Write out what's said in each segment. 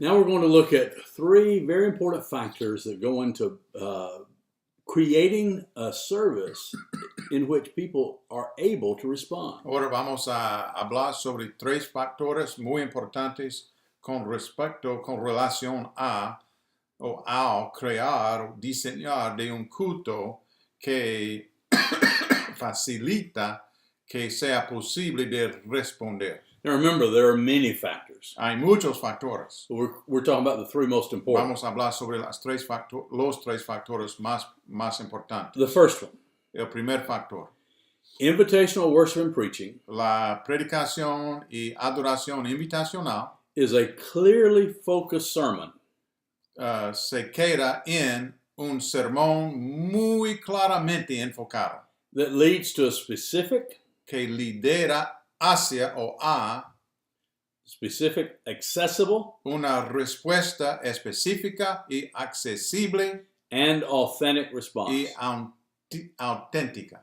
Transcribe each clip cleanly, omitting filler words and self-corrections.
Now we're going to look at three very important factors that go into creating a service in which people are able to respond. Ahora vamos a hablar sobre tres factores muy importantes con relación a o al crear o diseñar de un culto que facilita que sea posible de responder. Now remember, there are many factors. Hay muchos factores. We're talking about the three most important. Vamos a hablar sobre los tres factores más importantes. The first one, El primer factor, invitational worship and preaching, la predicación y adoración invitacional, is a clearly focused sermon se queda en un sermón muy claramente enfocado that leads to a specific, que lidera hacia o a accessible, una respuesta específica y accesible and authentic response. y auténtica.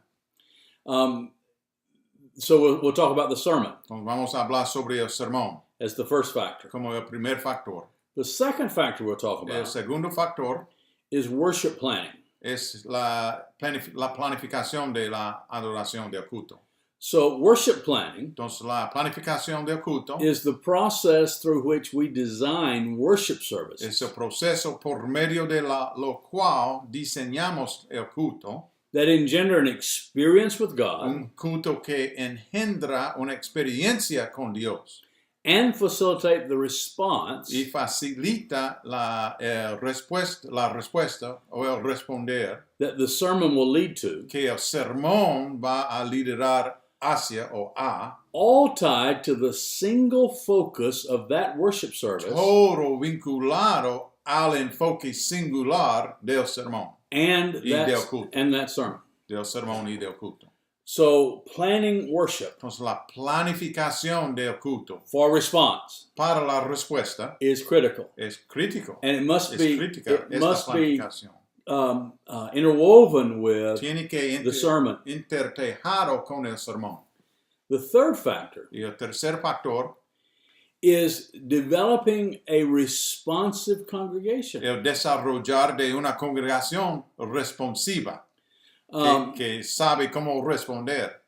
So we'll talk about the sermon Entonces vamos a hablar sobre el sermón as the first factor. como el primer factor. The second factor we'll talk El about segundo factor is worship planning. es la planificación de la adoración del culto. So worship planning Entonces la planificación del culto is the process through which we design worship services es el proceso por medio de lo cual diseñamos el culto, that engender an experience with God un culto que engendra una experiencia con Dios and facilitate the response y facilita la respuesta o el responder that the sermon will lead to, que el sermón va a liderar hacia o a, all tied to the single focus of that worship service todo vinculado al enfoque singular del sermón and del culto. that sermon. Del sermón y del culto. So planning worship Entonces la planificación del culto for response para la respuesta is critical, es crítico. and it must Es be crítica esta be planificación. interwoven with Tiene que the sermon. intertejado con el sermón. The third factor Y el tercer factor, is developing a responsive congregation. el desarrollar de una congregación responsiva que sabe cómo responder.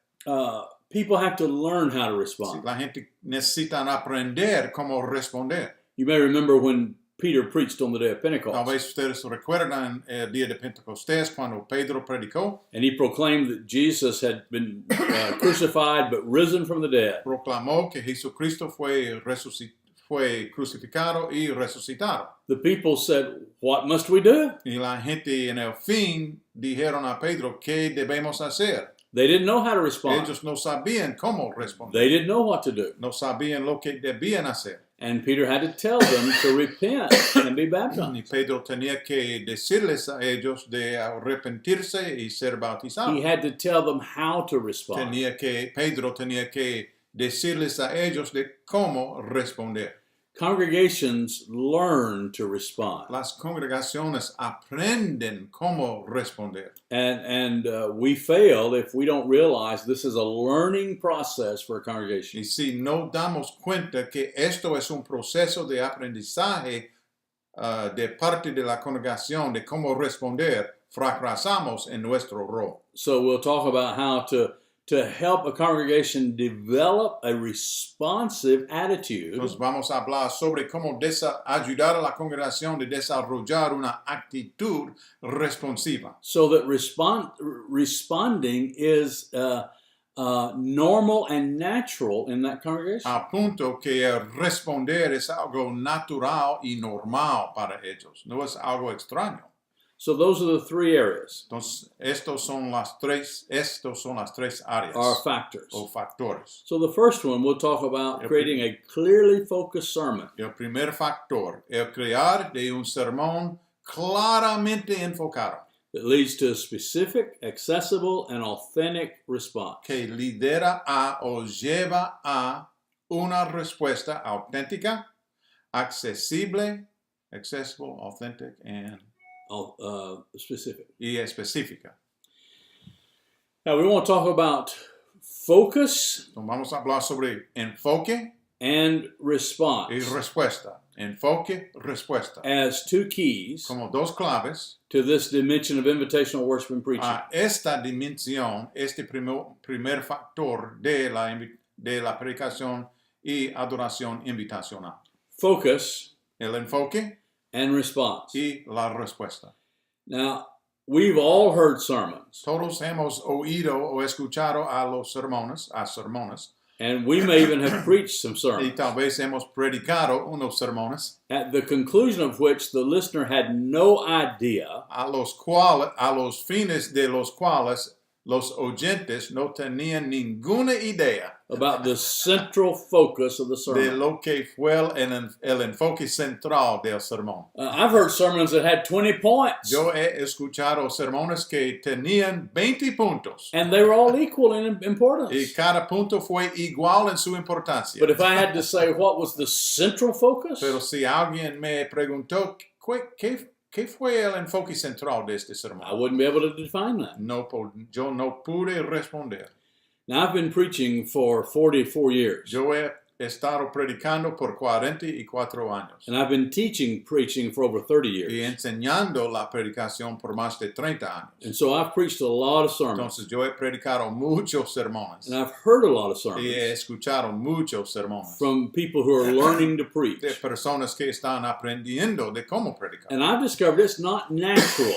People have to learn how to respond. La gente necesita aprender cómo responder. You may remember when Peter preached on the day of Tal Pentecost, vez ustedes recuerdan el día de Pentecostés cuando Pedro predicó, and he proclaimed that Jesus had been crucified but risen from the dead. proclamó que Jesucristo fue crucificado y resucitado. The people said, "What must we do?" Y la gente en el fin dijeron a Pedro, ¿qué debemos hacer? They didn't know how to respond. Ellos no sabían cómo responder. They didn't know what to do. No sabían lo que debían hacer. And Peter had to tell them to repent and be Y baptized. Pedro tenía que decirles a ellos de arrepentirse y ser bautizados. He had to tell them how to respond. Pedro tenía que decirles a ellos de cómo responder. Congregations learn to respond. Las congregaciones aprenden cómo responder. And we fail if we don't realize this is a learning process for a congregation. Y si no damos cuenta que esto es un proceso de aprendizaje de parte de la congregación de cómo responder, fracasamos en nuestro rol. So we'll talk about how to help a congregation develop a responsive attitude Entonces vamos a hablar sobre cómo ayudar a la congregación de desarrollar una actitud responsiva. so that responding is normal and natural in that congregation. A punto que el responder es algo natural y normal para ellos, no es algo extraño. So those are the three areas, Entonces, estos son las tres áreas our factors. o factores. So the first one, we'll talk about creating a clearly focused sermon. El primer factor, el crear de un sermón claramente enfocado, That leads to a specific, accessible, and authentic response. que lidera a o lleva a una respuesta auténtica, accessible, authentic, Specific. y específica. Now we want to talk about focus Entonces, vamos a hablar sobre enfoque and y response. respuesta. enfoque, respuesta, as two keys como dos claves to this dimension of invitational worship and preaching. a esta dimensión, este primer factor de la predicación y adoración invitacional. Focus El enfoque and response. y la respuesta. Now, we've all heard sermons, Todos hemos oído o escuchado a los sermones, and we may even have preached some y sermons, tal vez hemos predicado unos sermones at the conclusion of which the listener had no idea a los fines de los cuales los oyentes no tenían ninguna idea about the central focus of the de sermon. lo que fue el enfoque central del sermón. I've heard sermons that had 20 points, Yo he escuchado sermones que tenían 20 puntos and they were all equal in y importance. cada punto fue igual en su importancia. But if I had to say what was the central focus, Pero si alguien me preguntó ¿qué fue el enfoque central de este sermón? I wouldn't be able to define that. Yo no pude responder. Now, I've been preaching for 44 years, Yo he estado predicando por 44 años and I've been teaching preaching for over 30 y years. enseñando la predicación por más de 30 años. And so I've preached a lot of sermons, Entonces yo he predicado muchos sermones and I've heard a lot of y he sermons escuchado muchos sermones from people who are learning to de preach. personas que están aprendiendo de cómo predicar. And I've discovered it's not natural,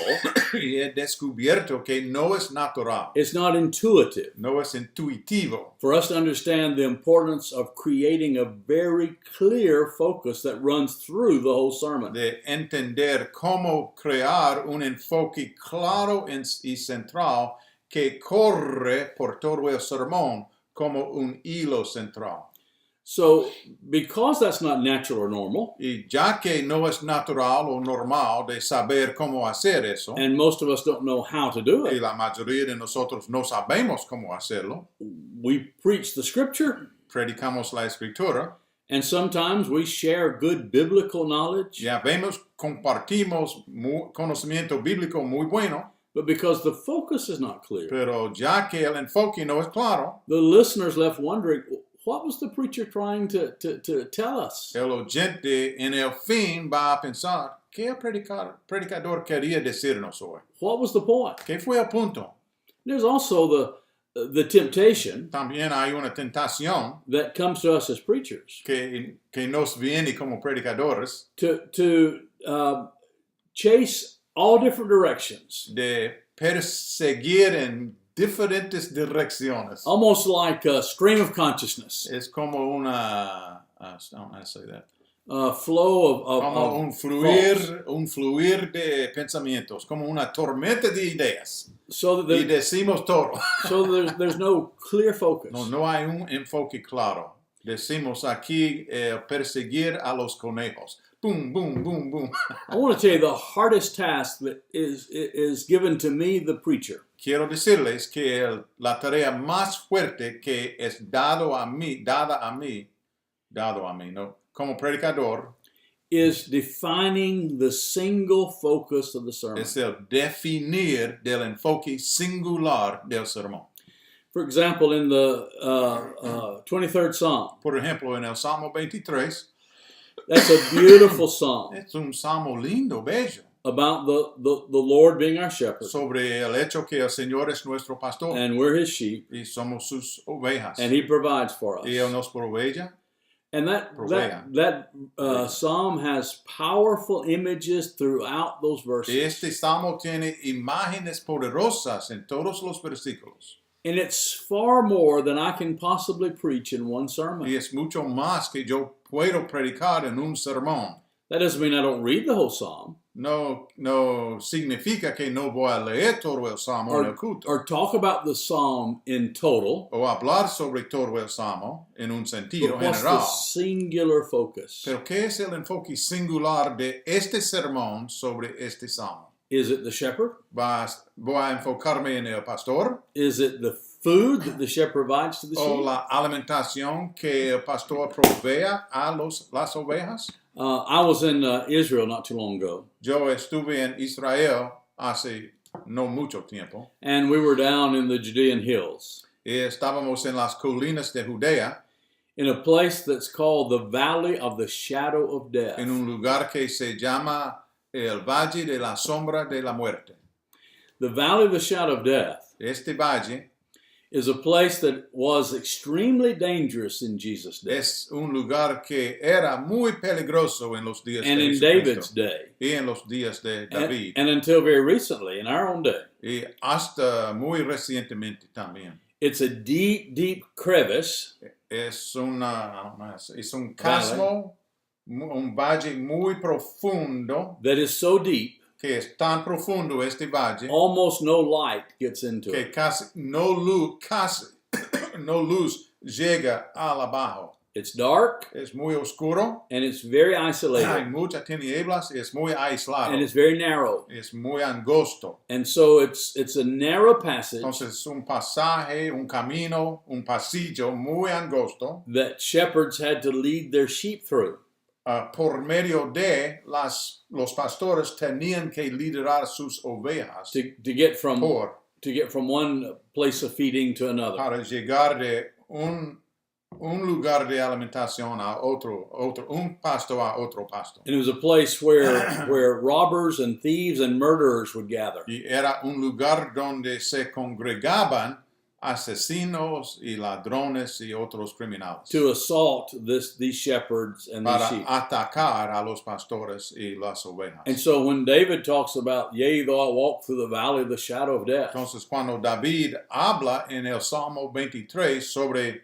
Y he descubierto que no es natural, it's not intuitive no es intuitivo for us to understand the importance of creating a very clear focus that runs through the whole sermon. de entender cómo crear un enfoque claro y central que corre por todo el sermón como un hilo central. So, because that's not natural or normal, Y ya que no es natural o normal de saber cómo hacer eso, and most of us don't know how to do y it, la mayoría de nosotros no sabemos cómo hacerlo, we preach the scripture, predicamos la escritura, and sometimes we share good biblical knowledge, ya compartimos conocimiento bíblico muy bueno, but because the focus is not clear, pero ya que el enfoque no es claro, the listener's left wondering, what was the preacher trying to tell us? el oyente en el fin va a pensar, ¿qué el predicador quería decirnos hoy? What was the point? ¿Qué fue el punto? There's also the temptation También hay una tentación that comes to us as preachers que nos viene como predicadores to chase all different directions, de perseguir en diferentes direcciones. almost like a stream of consciousness, Es como una, I don't know how to say that. flow of Como un fluir de pensamientos, como una tormenta de ideas. so that Y decimos todo. so there's no clear focus. No hay un enfoque claro. Decimos aquí perseguir a los conejos. Boom, boom, boom, boom. I want to tell you the hardest task that is given to me, the preacher, Quiero decirles que la tarea más fuerte que es dada a mí, ¿no? Como predicador, is defining the single focus of the sermon. es el definir del enfoque singular del sermón. For example, in the 23rd Psalm, Por ejemplo, en el Salmo 23, that's a beautiful psalm es un salmo lindo, bello, about the Lord being our shepherd, sobre el hecho que el Señor es nuestro pastor and we're his sheep, y somos sus ovejas. and he provides for us. Y Él nos provee. And that psalm has powerful images throughout those verses. Este salmo tiene imágenes poderosas en todos los versículos. And it's far more than I can possibly preach in one sermon. Y es mucho más que yo puedo predicar en un sermón. That doesn't mean I don't read the whole psalm No significa que no voy a leer todo el salmo en el culto. or talk about the psalm in total. O hablar sobre todo el salmo en un sentido But what's the general. singular focus? Pero ¿qué es el enfoque singular de este sermón sobre este salmo? Is it the shepherd? Voy a enfocarme en el pastor Is it the food that the shepherd provides to the o sheep? la alimentación que el pastor provea a las ovejas. I was in Israel not too long ago, Yo estuve en Israel hace no mucho tiempo and we were down in the Judean hills. y estábamos en las colinas de Judea. in a place that's called the Valley of the Shadow of Death. en un lugar que se llama el Valle de la Sombra de la Muerte. The Valley of the Shadow of Death Este valle is a place that was extremely dangerous in Jesus' day es un lugar que era muy peligroso en los días and de in Jesucristo David's day, y en los días de David and until very recently in our own day. y hasta muy recientemente también. It's a deep, deep crevice Es un casmo, un valle muy profundo, that is so deep que es tan profundo este valle almost no light gets into que it. casi no luz llega al abajo. It's dark Es muy oscuro, and it's very hay isolated muchas tinieblas, es muy aislado, and it's very narrow. es muy angosto. And so it's a narrow passage Entonces es un pasaje, un camino, un pasillo muy angosto that shepherds had to lead their sheep through. Por medio de los pastores tenían que liderar sus ovejas To get from por one place of feeding to another. para llegar de un lugar de alimentación a otro, un pasto a otro pasto. And it was a place where robbers and thieves and murderers would gather. Y era un lugar donde se congregaban asesinos y ladrones y otros criminales To assault these shepherds and these para sheep. atacar a los pastores y las ovejas. And so when David talks about, yea, though I walk through the valley of the shadow of death, Entonces, cuando David habla en el Salmo 23 sobre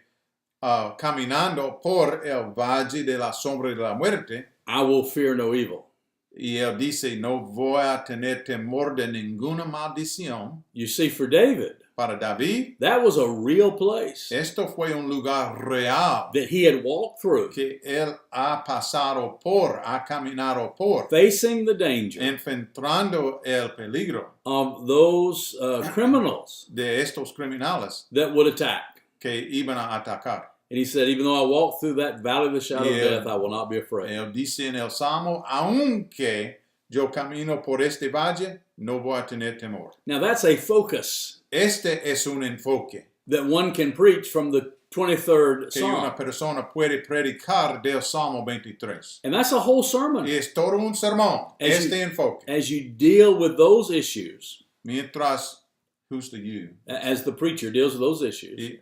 caminando por el valle de la sombra de la muerte, I will fear no evil. y él dice, no voy a tener temor de ninguna maldición. You see, for David, Para David, that was a real place esto fue un lugar real that he had walked through, que él ha pasado por, ha caminado por, facing the danger enfrentando el peligro of those criminals de estos criminales that would attack. que iban a atacar. And he said, even though I walk through that valley of the shadow of Yeah. death, I will not be afraid. Él dice en el Salmo, aunque yo camino por este valle, no voy a tener temor. Now that's a focus Este es un enfoque that one can preach from the 23rd que Psalm. una persona puede predicar del Salmo 23. And that's a whole sermon. Y es todo un sermón, As este enfoque. As you deal with those issues, Mientras, who's the you? as the preacher deals with those issues, Y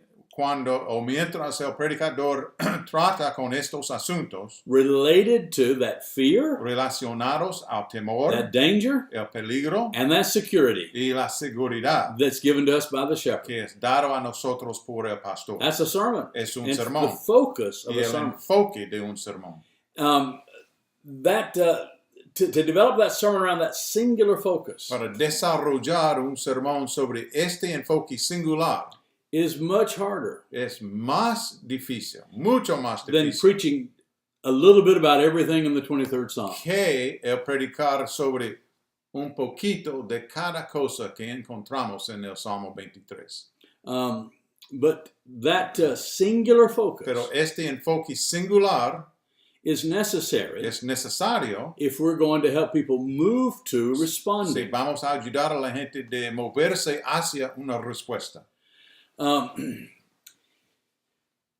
mientras el predicador trata con estos asuntos related to that fear, relacionados al temor, that danger, el peligro and that security y la seguridad that's given to us by the shepherd. que es dado a nosotros por el pastor. That's a sermon. Es un It's sermón. the focus of Y a el sermon. enfoque de un sermón. To develop that sermon around that singular focus Para desarrollar un sermón sobre este enfoque singular is much harder es más difícil, mucho más than difícil preaching a little bit about everything in the 23rd Psalm. que el predicar sobre un poquito de cada cosa que encontramos en el Salmo 23. But that singular focus Pero este enfoque singular is necessary es necesario if we're going to help people move to si responding. vamos a ayudar a la gente de moverse hacia una respuesta.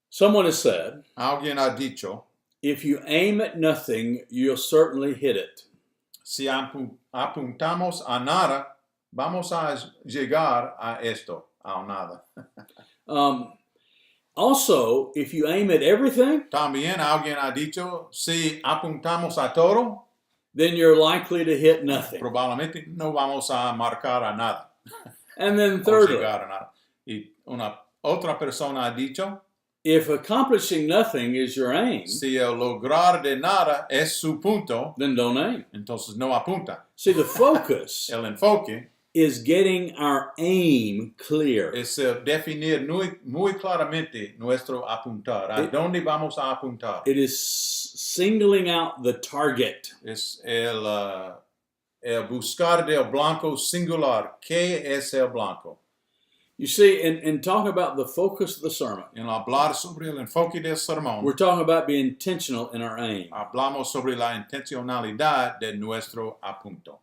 Someone has said, Alguien ha dicho, if you aim at nothing, you'll certainly hit it. si apuntamos a nada, vamos a llegar a esto, a nada. Also, if you aim at everything, También alguien ha dicho, si apuntamos a todo, then you're likely to hit nothing. probablemente no vamos a marcar a nada. And then O thirdly, llegar a nada. Y otra persona ha dicho, if accomplishing nothing is your aim, si el lograr de nada es su punto, then don't aim. entonces no apunta. See, the focus El enfoque is getting our aim clear. es definir muy claramente nuestro apuntar. ¿A dónde vamos a apuntar? It is singling out the target. Es el buscar del blanco singular. ¿Qué es el blanco? You see, in talking about the focus of the sermon, En hablar sobre el enfoque del sermón, we're talking about being intentional in our aim. hablamos sobre la intencionalidad de nuestro apunto.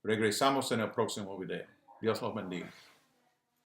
Regresamos en el próximo video. Dios los bendiga.